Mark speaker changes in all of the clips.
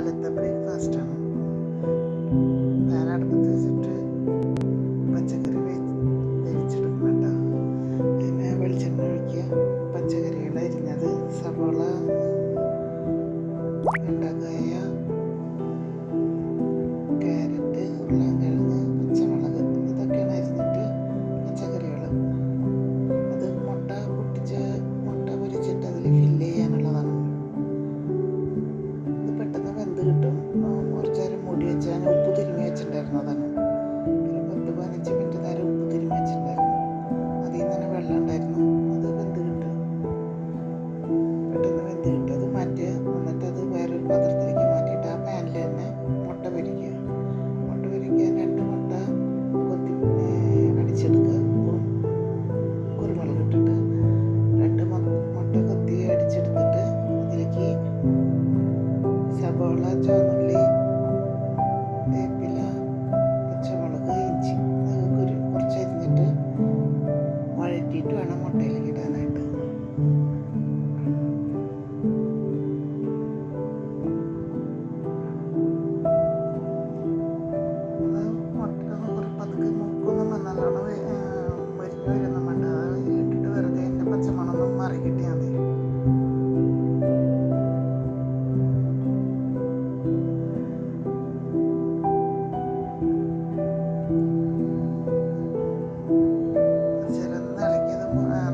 Speaker 1: കാലത്തെ ബ്രേക്ക്ഫാസ്റ്റാണ്. പാൻ അടുപ്പത്ത് വെച്ചിട്ട് പച്ചക്കറി വേവിച്ചെടുക്കണം കേട്ടോ. അതിന് വെളിച്ചെണ്ണ ഒഴിക്കുക, പച്ചക്കറികൾ അരിഞ്ഞത്, സവോള, വെണ്ടക്കായ, ക്യാരറ്റ്, ഉരുളക്കിഴങ്ങ്, പച്ചമുളക്, ഇതൊക്കെയാണ് അരിഞ്ഞിട്ട് പച്ചക്കറികൾ. അത് മുട്ട പൊരിച്ചിട്ട് അതിൽ ഫില്ല് ചെയ്യാനുള്ളതാണ്. ഇത് പെട്ടെന്ന് വെന്ത് കിട്ടും. കുറച്ച് നേരം മൂടി വെച്ച് ഞാൻ ഉപ്പ് തിരുമ്മി വെച്ചിട്ടുണ്ടായിരുന്നതാണ്. ഒരു 10-15 മിനിറ്റ് നേരം ഉപ്പ് തിരുമ്മി വെച്ചിട്ടുണ്ടായിരുന്നു. അതിൽ നിന്ന് തന്നെ വെള്ളം ഉണ്ടായിരുന്നു. അത് വെന്ത് കിട്ടും, പെട്ടെന്ന് വെന്ത് കിട്ടും. അത് മാറ്റുക, എന്നിട്ട് അത് വേറൊരു പാത്രത്തിലേക്ക് മാറ്റിയിട്ട് ആ പാനിൽ തന്നെ മുട്ട പൊരിക്കുക. 2 മുട്ട കൊത്തി അടിച്ചെടുക്കുക. ഉപ്പും കുരുമുളക് ഇട്ടിട്ട് 2 മുട്ട കൊത്തി അടിച്ചെടുത്തിട്ട് അതിലേക്ക് സവോള, ചുവന്നുള്ളി, വേപ്പില, പച്ചമുളക്, ഇഞ്ചി കുറച്ച് അരിഞ്ഞിട്ട് വഴറ്റിയിട്ട് വേണം മുട്ടയിലേക്ക് ഇടാനായിട്ട്. മുട്ട പതുക്കെ മൂക്കൊന്നും നല്ലോണം മരിഞ്ഞു വരുന്ന വേണ്ട. അതിലിട്ടിട്ട് വെറുതെ അതിൻ്റെ പച്ചമണമൊന്നും മാറി കിട്ടിയാൽ മതി.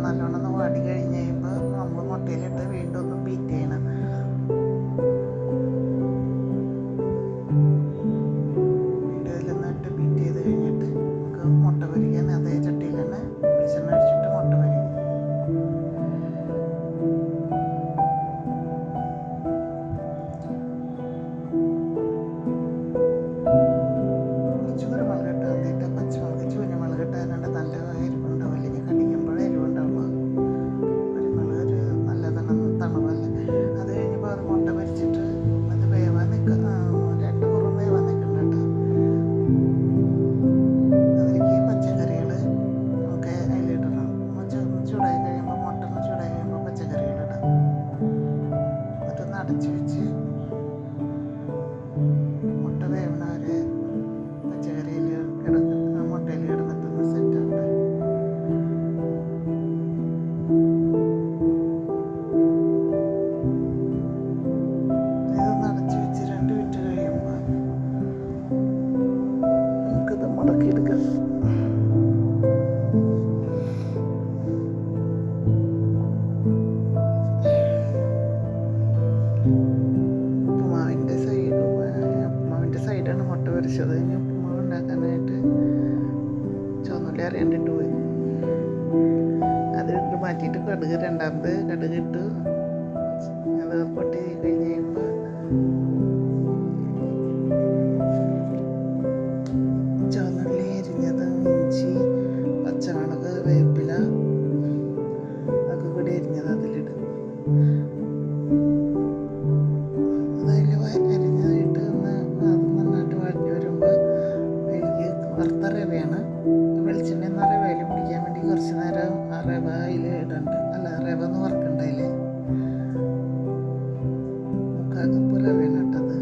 Speaker 1: നല്ലോണം വാടി കഴിഞ്ഞ് കഴിയുമ്പോൾ നമ്മൾ മുട്ടയിലിട്ട് വീണ്ടും ഒന്ന് ബീറ്റ് ചെയ്യണം. വീണ്ടും അതിലൊന്നിട്ട് ബീറ്റ് ചെയ്ത് കഴിഞ്ഞിട്ട് നമുക്ക് മുട്ട പൊരിക്കാൻ അതേ ചട്ടിയിൽ തന്നെ വെളിച്ചെണ്ണ ഒഴിച്ചിട്ട് മുട്ട പൊരിക്കും. കുറച്ച് കുരുമുളക് ഇട്ട് വന്നിട്ട് പച്ചമുളക്, ചൂരമുളക് ഇട്ടാൽ നല്ല എരിവുണ്ടാവും, അല്ലെങ്കിൽ കടിക്കുമ്പോൾ എരിവുണ്ടാവുള്ളൂ. കുരുമുളക് ഒരു നല്ലതാണ്, തണുവല്ല. അത് കഴിഞ്ഞപ്പോൾ അത് മുട്ട പൊരിച്ചിട്ട് അത് വേവാൻ നിൽക്കുക. 2 പുറം വേവാൻ നിൽക്കണ്ട കേട്ടോ. അതിലേക്ക് പച്ചക്കറികൾ ഒക്കെ അതിലിടണം. ചൂടായി കഴിയുമ്പോൾ മുട്ട ചൂടായി കഴിയുമ്പോൾ പച്ചക്കറികളിടാം. എന്നിട്ടൊന്ന് അടച്ച് വെച്ച് മുട്ട വേവണവരെ പച്ചക്കറിയിൽ മുട്ടയിൽ കിടന്നിട്ടൊന്ന് സെറ്റാവട്ടെ. ഇതൊന്ന് അടച്ച് വെച്ച് 2 മിനിറ്റ് കഴിയുമ്പോൾ നമുക്കിത് മുടക്കിയെടുക്കാം. ഉപ്പുമാവിൻ്റെ സൈഡാണ് മുട്ട പൊരിച്ചത്. ഇനി ഉപ്പുമാവ് ഉണ്ടാക്കാനായിട്ട് ചുവന്നുള്ളി അറിയണ്ടിട്ട് പോയി. അതിട്ട് മാറ്റിയിട്ട് രണ്ടാമത് കടുക് ഇട്ടു. അത് പൊട്ടി കഴിഞ്ഞ് കഴിയുമ്പോൾ ചുവന്നുള്ളി അരിഞ്ഞത്, ഇഞ്ചി, പച്ചമുളക്, വേപ്പില അതൊക്കെ കൂടി അരിഞ്ഞത് അതിലിടും. അരിഞ്ഞതായിട്ട് അത് നന്നായിട്ട് വഴറ്റി വരുമ്പോൾ വറുത്ത റവയാണ്. വെളിച്ചെണ്ണ റവയിൽ പിടിക്കാൻ വേണ്ടി കുറച്ച് നേരം ആ റവ അതിൽ ഇടണ്ട്. അല്ല, റവ ഒന്ന് വറുക്കണ്ട. അതിൽ 3/4 കപ്പ് റവയാണ് ഇട്ടത്.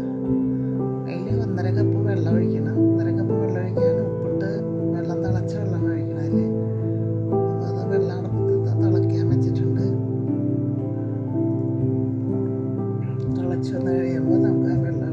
Speaker 1: അതിൽ 1.5 കപ്പ് വെള്ളം ഒഴിക്കണം. 1.5 കപ്പ് വെള്ളം ഒഴിക്കാൻ ഉപ്പിട്ട് വെള്ളം തിളച്ച വെള്ളം ഒഴിക്കണം അതിൽ. അപ്പോൾ അത് വെള്ളം അടുപ്പത്ത് തിളയ്ക്കാൻ വെച്ചിട്ടുണ്ട്. തിളച്ച് വന്ന് കഴിയുമ്പോൾ നമുക്ക് ആ വെള്ളം